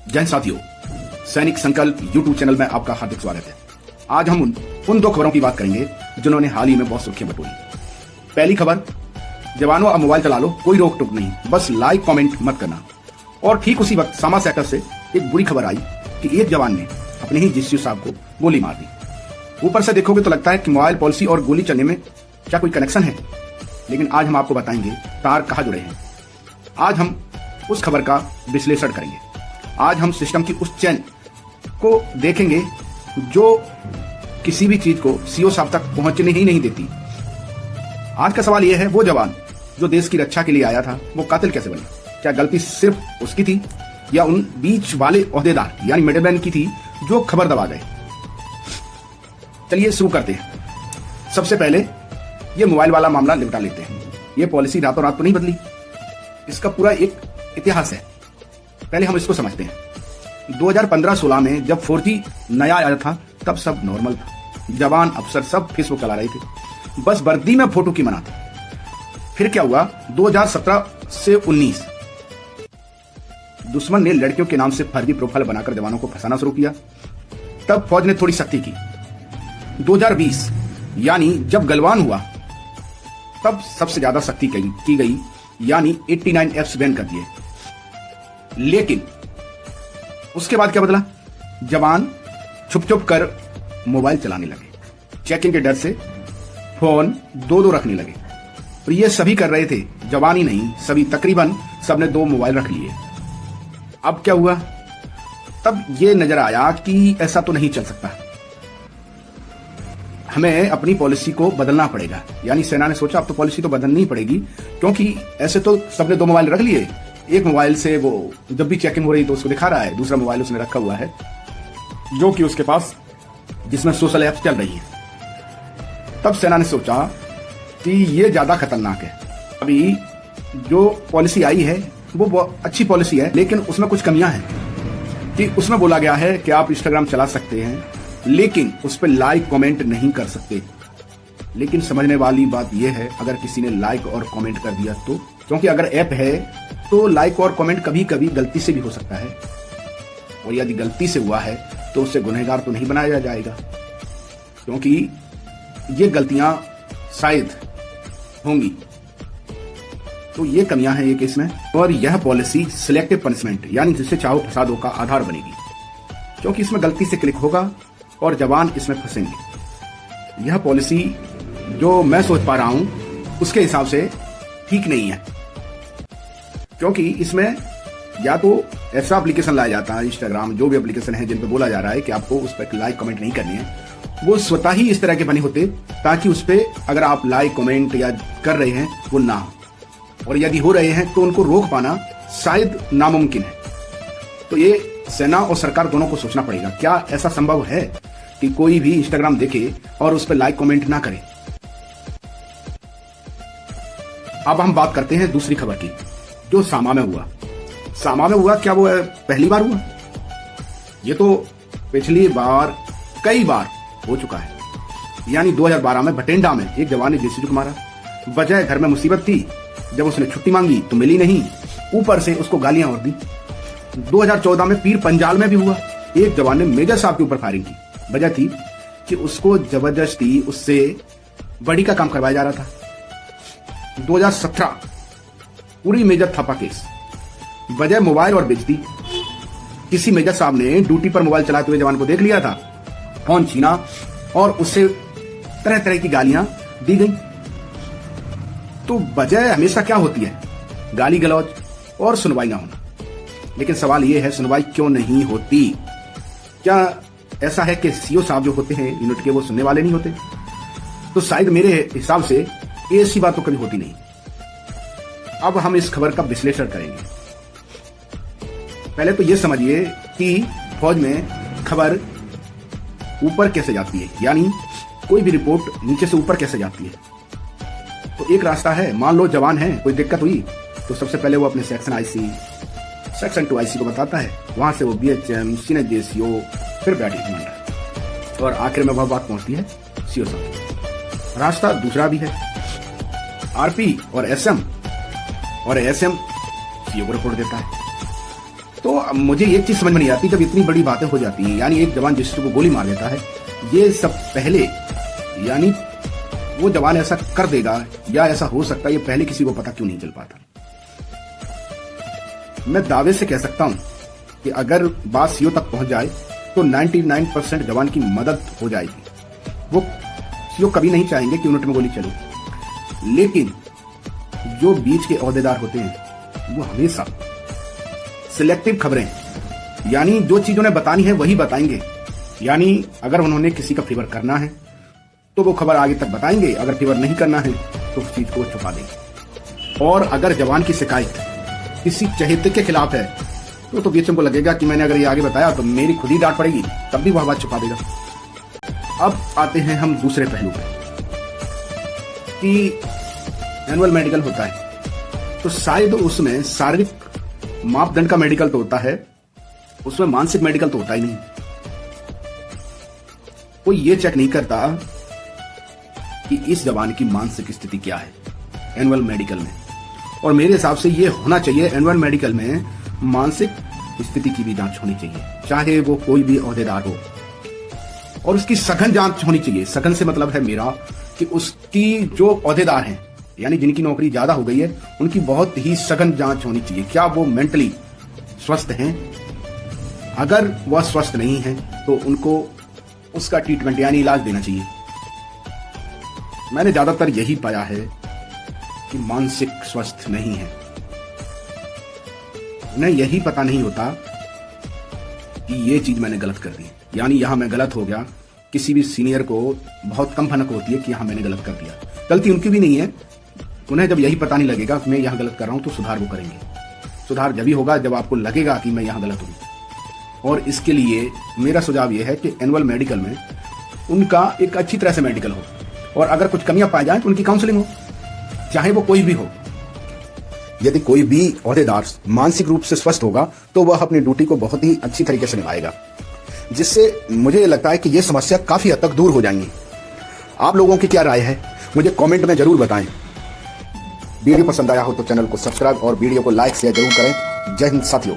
जय साथियों, सैनिक संकल्प यूट्यूब चैनल में आपका हार्दिक स्वागत है। आज हम उन दो खबरों की बात करेंगे जिन्होंने हाल ही में बहुत सुर्खियां बटोरी। पहली खबर, जवानों अब मोबाइल चला लो, कोई रोक टोक नहीं, बस लाइक कमेंट मत करना। और ठीक उसी वक्त सामा सेक्टर से एक बुरी खबर आई कि एक जवान ने अपने ही जीसीयू साहब को गोली मार दी। ऊपर से देखोगे तो लगता है कि मोबाइल पॉलिसी और गोली चलने में क्या कोई कनेक्शन है, लेकिन आज हम आपको बताएंगे तार कहां जुड़े हैं। आज हम उस खबर का विश्लेषण करेंगे। आज हम सिस्टम की उस चेन को देखेंगे जो किसी भी चीज को सीओ साहब तक पहुंचने ही नहीं देती। आज का सवाल यह है, वो जवान जो देश की रक्षा के लिए आया था वो कातिल कैसे बना? क्या गलती सिर्फ उसकी थी या उन बीच वाले ओहदेदार यानी मिडलमैन की थी जो खबर दबा गए? चलिए शुरू करते हैं। सबसे पहले ये मोबाइल वाला मामला निपटा लेते हैं। ये पॉलिसी रातों रात तो नहीं बदली, इसका पूरा एक इतिहास है। पहले हम इसको समझते हैं। 2015-16 में जब 4G नया आया था तब सब नॉर्मल था। जवान अफसर सब फेसबुक चला रहे थे, बस वर्दी में फोटो की मना था। फिर क्या हुआ, 2017 से 19 दुश्मन ने लड़कियों के नाम से फर्जी प्रोफाइल बनाकर जवानों को फंसाना शुरू किया। तब फौज ने थोड़ी सख्ती की। 2020 यानी जब गलवान हुआ तब सबसे ज्यादा सख्ती की गई, यानी 89 एप्स बैन कर दिए। लेकिन उसके बाद क्या बदला? जवान छुप छुप कर मोबाइल चलाने लगे। चेकिंग के डर से फोन दो रखने लगे। और ये सभी कर रहे थे, जवान ही नहीं, सभी तकरीबन सबने 2 मोबाइल रख लिए। अब क्या हुआ? तब ये नजर आया कि ऐसा तो नहीं चल सकता, हमें अपनी पॉलिसी को बदलना पड़ेगा। यानी सेना ने सोचा अब तो पॉलिसी तो बदलनी ही पड़ेगी, क्योंकि ऐसे तो सबने 2 मोबाइल रख लिए। एक मोबाइल से वो जब भी चेकिंग हो रही तो उसको दिखा रहा है, दूसरा मोबाइल उसने रखा हुआ है जो कि उसके पास जिसमें सोशल ऐप्स चल रही है। तब सेना ने सोचा कि ये ज्यादा खतरनाक है। अभी जो पॉलिसी आई है वो अच्छी पॉलिसी है, लेकिन उसमें कुछ कमियां हैं। कि उसमें बोला गया है कि आप इंस्टाग्राम चला सकते हैं, लेकिन उस पर लाइक कमेंट नहीं कर सकते। लेकिन समझने वाली बात यह है, अगर किसी ने लाइक और कमेंट कर दिया तो, क्योंकि अगर ऐप है तो लाइक और कमेंट कभी कभी गलती से भी हो सकता है, और यदि गलती से हुआ है तो उससे गुनहगार तो नहीं बनाया जाएगा, क्योंकि ये गलतियां शायद होंगी। तो ये कमियां हैं ये केस में। और यह पॉलिसी सिलेक्टिव पनिशमेंट यानी जिससे चाहो फंसा दो का आधार बनेगी, क्योंकि इसमें गलती से क्लिक होगा और जवान इसमें फंसेंगे। यह पॉलिसी जो मैं सोच पा रहा हूं उसके हिसाब से ठीक नहीं है, क्योंकि इसमें या तो ऐसा एप्लीकेशन लाया जाता है, इंस्टाग्राम जो भी एप्लीकेशन है जिन पे बोला जा रहा है कि आपको उस पर लाइक कमेंट नहीं करनी है, वो स्वतः ही इस तरह के बने होते ताकि उस पर अगर आप लाइक कमेंट या कर रहे हैं वो ना हो, और यदि हो रहे हैं तो उनको रोक पाना शायद नामुमकिन है। तो ये सेना और सरकार दोनों को सोचना पड़ेगा, क्या ऐसा संभव है कि कोई भी इंस्टाग्राम देखे और उस पर लाइक कमेंट ना करे? अब हम बात करते हैं दूसरी खबर की, जो सामा में हुआ। सामा में हुआ क्या वो पहली बार हुआ? ये तो पिछली बार कई बार हो चुका है। यानी 2012 में भटेंडा में एक जवान ने जीसीयू को मारा। वजह घर में मुसीबत थी, जब उसने छुट्टी मांगी तो मिली नहीं, ऊपर से उसको गालियां और दी। 2014 में पीर पंजाल में भी हुआ, एक जवान ने मेजर साहब के ऊपर फायरिंग की। वजह थी कि उसको जबरदस्ती उससे बड़ी का काम करवाया जा रहा था। 2017 पूरी मेजर थापा केस, वजह मोबाइल और बेइज्जती। किसी मेजर साहब ने ड्यूटी पर मोबाइल चलाते हुए जवान को देख लिया था, फोन छीना और उससे तरह तरह की गालियां दी गई। तो वजह हमेशा क्या होती है? गाली गलौज और सुनवाई ना होना। लेकिन सवाल यह है, सुनवाई क्यों नहीं होती? क्या ऐसा है कि सीओ साहब जो होते हैं यूनिट के वो सुनने वाले नहीं होते? तो शायद मेरे हिसाब से ऐसी बात तो कभी होती नहीं। अब हम इस खबर का विश्लेषण करेंगे। पहले तो यह समझिए कि फौज में खबर ऊपर कैसे जाती है, यानी कोई भी रिपोर्ट नीचे से ऊपर कैसे जाती है। तो एक रास्ता है, मान लो जवान है, कोई दिक्कत हुई तो सबसे पहले वो अपने सेक्शन 2 IC को बताता है, वहां से वो BHM, सीनियर JCO, फिर बैटरी कमांडर, और आखिर में वह बात पहुंचती है सीओ साहब। रास्ता दूसरा भी है, RP और SM, और ASM सीओ को रिपोर्ट देता है। तो मुझे एक चीज समझ में नहीं आती, जब इतनी बड़ी बातें हो जाती हैं, यानी एक जवान जिससे को गोली मार देता है, ये सब पहले यानी वो जवान ऐसा कर देगा या ऐसा हो सकता है, ये पहले किसी को पता क्यों नहीं चल पाता। मैं दावे से कह सकता हूं कि अगर बात सीओ तक पहुंच जाए तो 99% जवान की मदद हो जाएगी। वो सीओ कभी नहीं चाहेंगे कि यूनिट में गोली चले, लेकिन जो बीच के ओहदेदार होते हैं वो हमेशा सिलेक्टिव खबरें, यानी जो चीज उन्हें बतानी है वही बताएंगे। यानी अगर उन्होंने किसी का फेवर करना है तो वो खबर आगे तक बताएंगे, अगर फेवर नहीं करना है तो उस चीज को छुपा देंगे। और अगर जवान की शिकायत किसी चहेते के खिलाफ है तो बीएचएम को लगेगा कि मैंने अगर ये आगे बताया तो मेरी खुद ही डांट पड़ेगी, तब भी वह बात छुपा देगा। अब आते हैं हम दूसरे पहलू पे कि एनुअल मेडिकल होता है तो शायद उसमें शारीरिक मापदंड का मेडिकल तो होता है, उसमें मानसिक मेडिकल तो होता ही नहीं। कोई ये चेक नहीं करता कि इस जवान की मानसिक स्थिति क्या है एनुअल मेडिकल में। और मेरे हिसाब से ये होना चाहिए, एनुअल मेडिकल में मानसिक स्थिति की भी जांच होनी चाहिए, चाहे वो कोई भी ओहदेदार हो, और उसकी सघन जांच होनी चाहिए। सघन से मतलब है मेरा कि उसकी जो ओहदेदार हैं, यानी जिनकी नौकरी ज्यादा हो गई है, उनकी बहुत ही सघन जांच होनी चाहिए। क्या वो मेंटली स्वस्थ हैं? अगर वह स्वस्थ नहीं है तो उनको उसका ट्रीटमेंट यानी इलाज देना चाहिए। मैंने ज्यादातर यही पाया है कि मानसिक स्वस्थ नहीं है, उन्हें यही पता नहीं होता कि ये चीज मैंने गलत कर दी, यानी यहां मैं गलत हो गया। किसी भी सीनियर को बहुत कम भनक होती है कि यहां मैंने गलत कर दिया, गलती उनकी भी नहीं है। उन्हें जब यही पता नहीं लगेगा कि मैं यहां गलत कर रहा हूं तो सुधार वो करेंगे। सुधार जब ही होगा जब आपको लगेगा कि मैं यहां गलत हूं। और इसके लिए मेरा सुझाव यह है कि एनुअल मेडिकल में उनका एक अच्छी तरह से मेडिकल हो, और अगर कुछ कमियां पाई जाए तो उनकी काउंसलिंग हो, चाहे वो कोई भी हो। यदि कोई भी ओहदेदार मानसिक रूप से स्वस्थ होगा तो वह अपनी ड्यूटी को बहुत ही अच्छी तरीके से निभाएगा, जिससे मुझे लगता है कि यह समस्या काफी हद तक दूर हो जाएंगी। आप लोगों की क्या राय है मुझे कमेंट में जरूर बताएं। वीडियो पसंद आया हो तो चैनल को सब्सक्राइब और वीडियो को लाइक शेयर जरूर करें। जय हिंद साथियों।